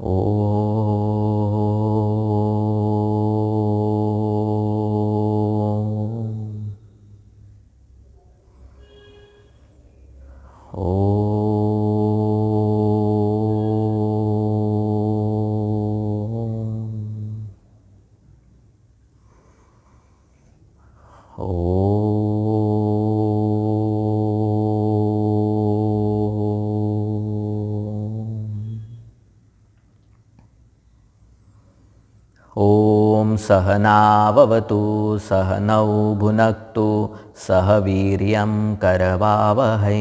ॐ सहनाववतु सहनौ भुनक्तु सह वीर्यं करवावहै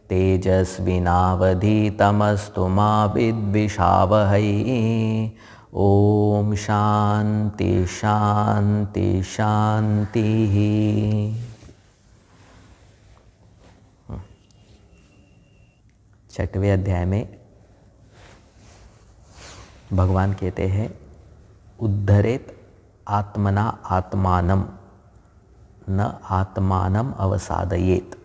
तेजस्विनावधीतमस्तु मा विद्विषावहै। ॐ शान्ति शान्ति शान्तिः। 6वें अध्याय में भगवान कहते हैं उद्धरेत आत्मना आत्मानम न आत्मानम अवसादयेत।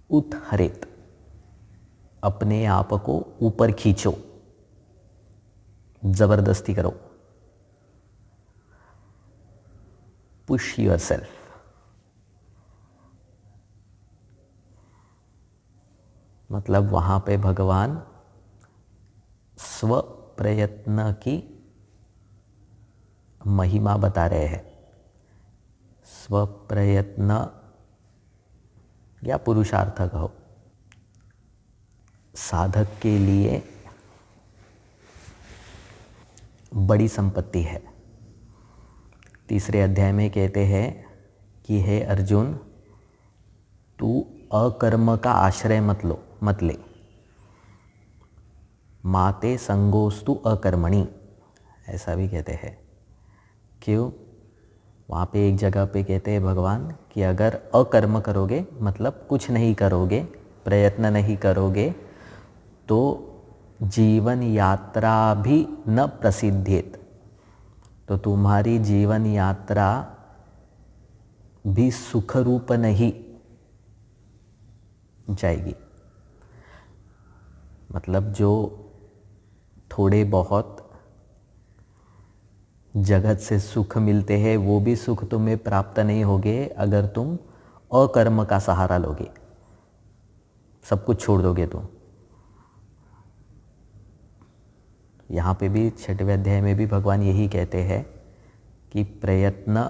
उत्हरेत अपने आप को ऊपर खींचो, जबरदस्ती करो। Push yourself. मतलब वहां पे भगवान स्व प्रयत्न की महिमा बता रहे हैं। स्व प्रयत्न या पुरुषार्थ कहो, साधक के लिए बड़ी संपत्ति है। 3 अध्याय में कहते हैं कि हे अर्जुन, तू अकर्म का आश्रय मत ले। माते संगोस्तु अकर्मणि, ऐसा भी कहते हैं। क्यों? वहाँ पे एक जगह पे कहते हैं भगवान कि अगर अकर्म करोगे, मतलब कुछ नहीं करोगे, प्रयत्न नहीं करोगे, तो जीवन यात्रा भी न प्रसिद्धेत। तो तुम्हारी जीवन यात्रा भी सुख रूप नहीं जाएगी। मतलब जो थोड़े बहुत जगत से सुख मिलते हैं वो भी सुख तुम्हें प्राप्त नहीं होंगे अगर तुम अकर्म का सहारा लोगे, सब कुछ छोड़ दोगे तुम। यहाँ पे भी 6वें अध्याय में भी भगवान यही कहते हैं कि प्रयत्न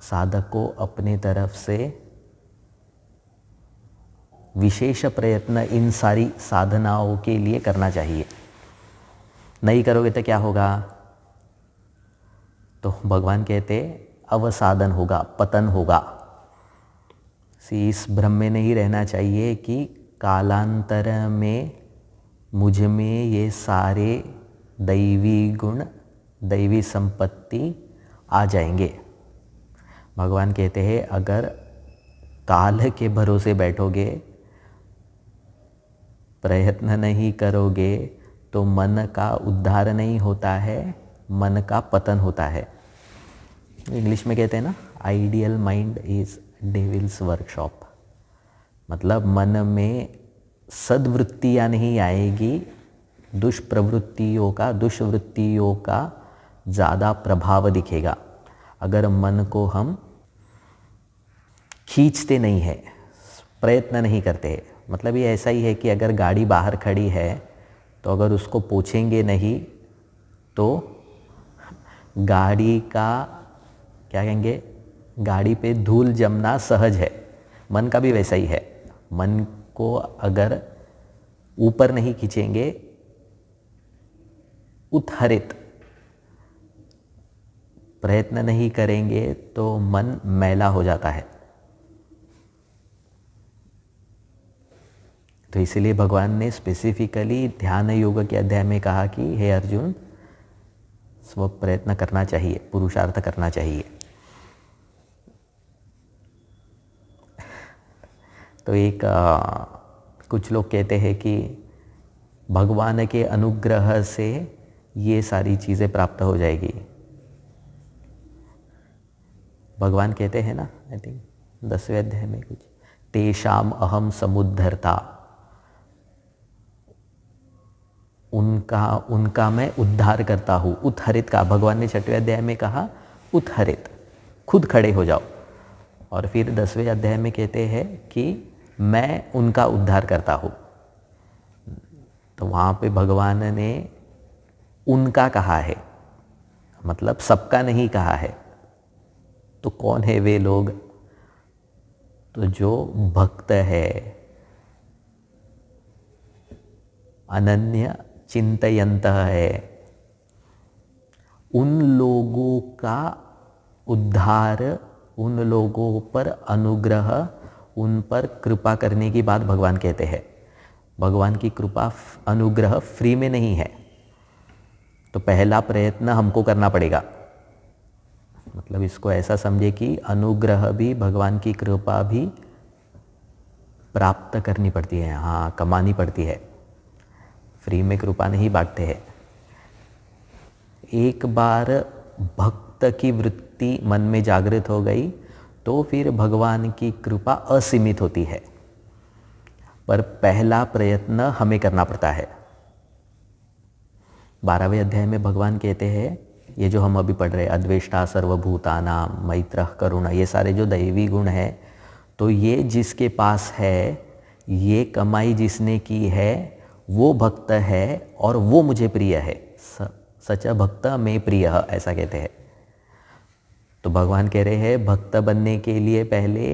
साधक को अपने तरफ से विशेष प्रयत्न इन सारी साधनाओं के लिए करना चाहिए। नहीं करोगे तो क्या होगा? तो भगवान कहते अवसादन होगा, पतन होगा। इस भ्रम में नहीं रहना चाहिए कि कालांतर में मुझ में ये सारे दैवी गुण, दैवी संपत्ति आ जाएंगे। भगवान कहते हैं अगर काल के भरोसे बैठोगे, प्रयत्न नहीं करोगे, तो मन का उद्धार नहीं होता है, मन का पतन होता है। इंग्लिश में कहते हैं ना, ideal mind is devils workshop. मतलब मन में सद्वृत्तियाँ नहीं आएगी, दुष्प्रवृत्तियों का ज़्यादा प्रभाव दिखेगा। अगर मन को हम खींचते नहीं है, प्रयत्न नहीं करते। मतलब ये ऐसा ही है कि अगर गाड़ी बाहर खड़ी है तो अगर उसको पोंछेंगे नहीं तो गाड़ी का क्या कहेंगे, गाड़ी पे धूल जमना सहज है। मन का भी वैसा ही है। मन को अगर ऊपर नहीं खींचेंगे, उत्हरित प्रयत्न नहीं करेंगे तो मन मैला हो जाता है। तो इसीलिए भगवान ने स्पेसिफिकली ध्यान योग के अध्याय में कहा कि हे अर्जुन, स्व प्रयत्न करना चाहिए, पुरुषार्थ करना चाहिए। तो कुछ लोग कहते हैं कि भगवान के अनुग्रह से ये सारी चीज़ें प्राप्त हो जाएगी। भगवान कहते हैं ना, आई थिंक 10वें अध्याय में कुछ, तेषाम अहम समुद्धरता, उनका मैं उद्धार करता हूँ। उत्हरित का भगवान ने 6वें अध्याय में कहा, उत्हरित, खुद खड़े हो जाओ। और फिर 10वें अध्याय में कहते हैं कि मैं उनका उद्धार करता हूँ। तो वहाँ पे भगवान ने उनका कहा है, मतलब सबका नहीं कहा है। तो कौन है वे लोग? तो जो भक्त है, अनन्य चिंतयंत है, उन लोगों का उद्धार, उन लोगों पर अनुग्रह, उन पर कृपा करने की बात भगवान कहते हैं। भगवान की कृपा अनुग्रह फ्री में नहीं है। तो पहला प्रयत्न हमको करना पड़ेगा। मतलब इसको ऐसा समझे कि अनुग्रह भी, भगवान की कृपा भी प्राप्त करनी पड़ती है, हाँ, कमानी पड़ती है। फ्री में कृपा नहीं बांटते हैं। एक बार भक्त की वृत्ति मन में जागृत हो गई तो फिर भगवान की कृपा असीमित होती है। पर पहला प्रयत्न हमें करना पड़ता है। 12वें अध्याय में भगवान कहते हैं, ये जो हम अभी पढ़ रहे हैं, अद्वेष्टा सर्वभूतानां मैत्रः करुणा, ये सारे जो दैवी गुण है, तो ये जिसके पास है, ये कमाई जिसने की है, वो भक्त है और वो मुझे प्रिय है। सच्चा भक्त में प्रिय, ऐसा कहते हैं। तो भगवान कह रहे हैं भक्त बनने के लिए पहले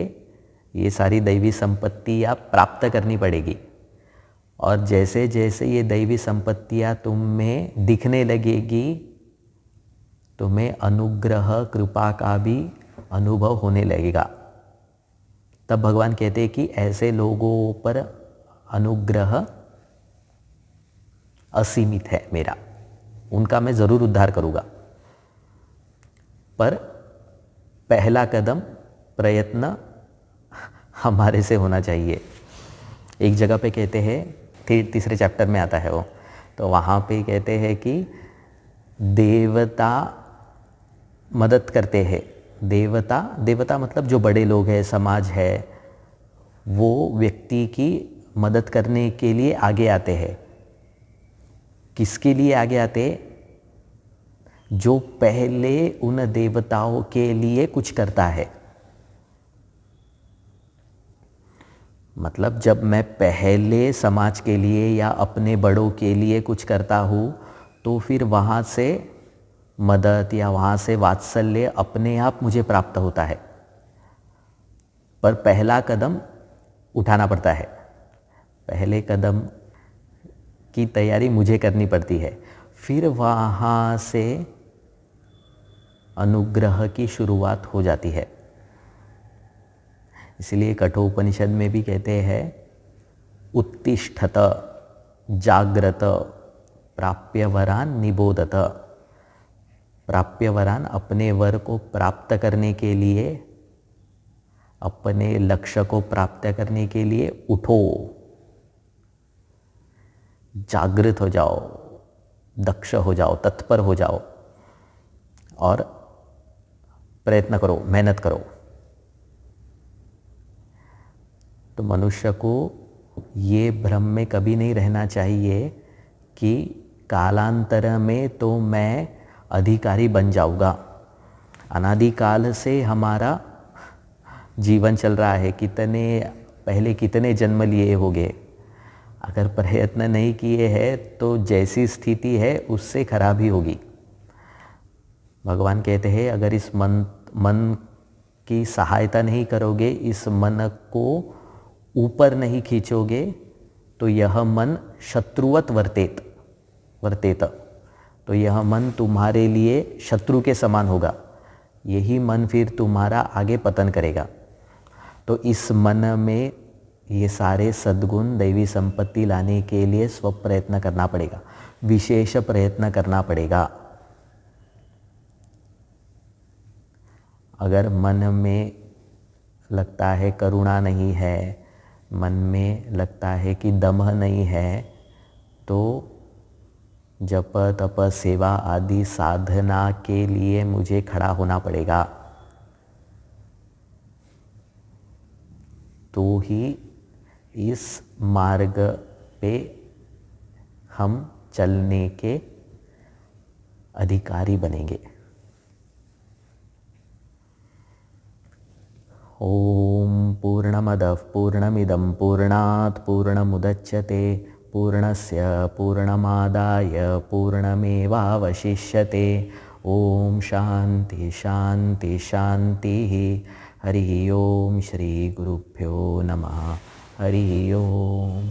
ये सारी दैवी संपत्तियाँ प्राप्त करनी पड़ेगी। और जैसे जैसे ये दैवी संपत्तियाँ तुम में दिखने लगेगी, तुम्हें अनुग्रह कृपा का भी अनुभव होने लगेगा। तब भगवान कहते हैं कि ऐसे लोगों पर अनुग्रह असीमित है मेरा, उनका मैं ज़रूर उद्धार करूँगा। पर पहला कदम, प्रयत्न हमारे से होना चाहिए। एक जगह पे कहते हैं, तीसरे चैप्टर में आता है वो, तो वहाँ पे कहते हैं कि देवता मदद करते हैं। देवता मतलब जो बड़े लोग हैं, समाज है, वो व्यक्ति की मदद करने के लिए आगे आते हैं। किसके लिए आगे आते? जो पहले उन देवताओं के लिए कुछ करता है। मतलब जब मैं पहले समाज के लिए या अपने बड़ों के लिए कुछ करता हूँ, तो फिर वहाँ से मदद या वहाँ से वात्सल्य अपने आप मुझे प्राप्त होता है। पर पहला कदम उठाना पड़ता है। पहले कदम की तैयारी मुझे करनी पड़ती है। फिर वहाँ से अनुग्रह की शुरुआत हो जाती है। इसलिए कठोपनिषद में भी कहते हैं, उत्तिष्ठत जाग्रत प्राप्य वरान निबोधत। प्राप्य वरान, अपने वर को प्राप्त करने के लिए, अपने लक्ष्य को प्राप्त करने के लिए उठो, जागृत हो जाओ, दक्ष हो जाओ, तत्पर हो जाओ और प्रयत्न करो, मेहनत करो। तो मनुष्य को ये भ्रम में कभी नहीं रहना चाहिए कि कालांतर में तो मैं अधिकारी बन जाऊंगा। अनादिकाल से हमारा जीवन चल रहा है, पहले कितने जन्म लिए होंगे। अगर प्रयत्न नहीं किए हैं तो जैसी स्थिति है उससे खराब ही होगी। भगवान कहते हैं, अगर इस मन की सहायता नहीं करोगे, इस मन को ऊपर नहीं खींचोगे, तो यह मन शत्रुवत वर्तेत, तो यह मन तुम्हारे लिए शत्रु के समान होगा। यही मन फिर तुम्हारा आगे पतन करेगा। तो इस मन में ये सारे सद्गुण, दैवी संपत्ति लाने के लिए स्व प्रयत्न करना पड़ेगा, विशेष प्रयत्न करना पड़ेगा। अगर मन में लगता है करुणा नहीं है, मन में लगता है कि दमः नहीं है, तो जप तप सेवा आदि साधना के लिए मुझे खड़ा होना पड़ेगा, तो ही इस मार्ग पे हम चलने के अधिकारी बनेंगे। ओम पूर्णमदः पूर्णमिदं पूर्णात् पूर्णमुदच्यते पूर्णस्य पूर्णमादाय पूर्णमेवावशिष्यते। ओम शांति शांति शांतिः। हरि ओम श्री गुरुभ्यो नमः। हरि ओम।